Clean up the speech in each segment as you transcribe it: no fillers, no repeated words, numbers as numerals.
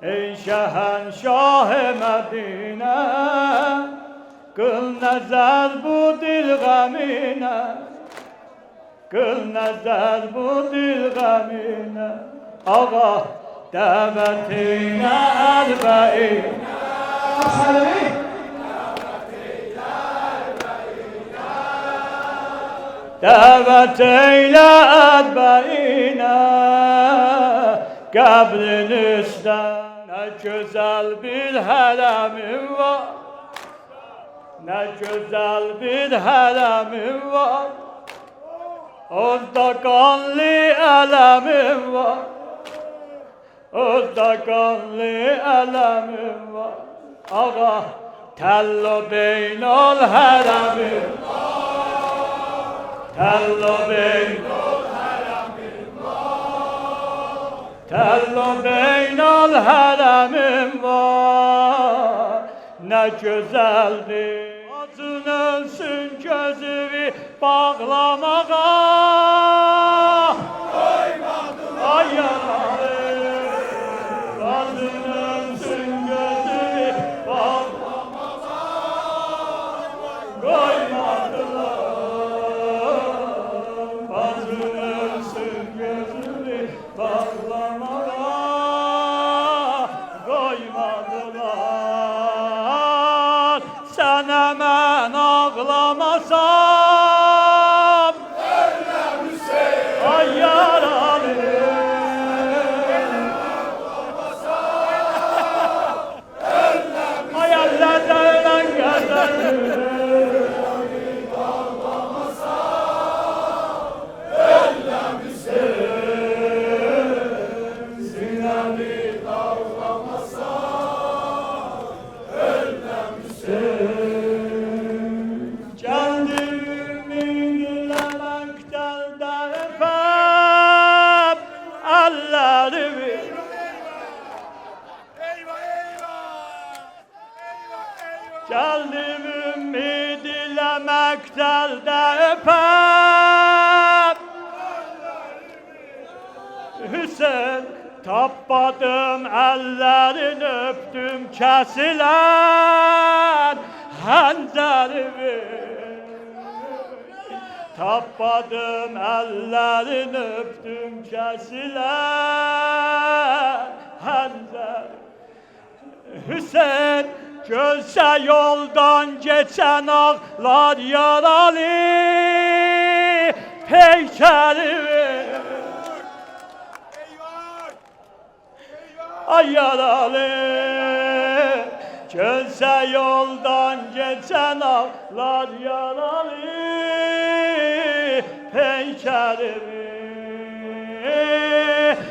ey şehenşah-ı Medine, kıl nazar bu dil gamine, kıl nazar bu dil gamine. Ağa davetine elbeine, davet eyle elbeine, kabrin üstüne. Ne güzel bir haremim var, ne güzel bir haremim var. Orada kanlı elemim var, orada kanlı elemim var. Ağa tello beynol haremim var, tello beynol haremim var, tello beynol haremim var. Ne güzeldir acın ölsün gözümü bağlamağa, ay yaralı acın ölsün gözümü bağlamağa, koymadılar acın ölsün gözümü bağlamağa, koymadılar. Sen hemen ağlamasam ölmem Hüseyin, ay yaralı ağlamasam ölmem Hüseyin, ay ellerden gözlerim ağlamasam ölmem Hüseyin, sinemi ağlamasam ölmem Hüseyin. Geldim ümidi lemekten de öpem, Hüseyin tapadım ellerini öptüm kesilen hançerimi, tapadım ellerini öptüm kesilen hançerimi. Hüseyin görse yoldan geçen ağlar yaralı peykerimi, ay yaralı. Görse yoldan geçen ağlar yaralı peykerimi.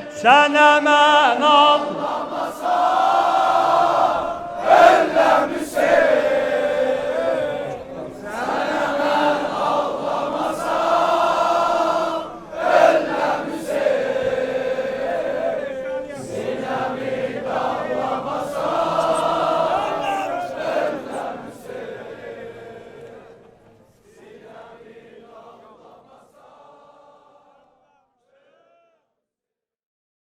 Sen hemen ağla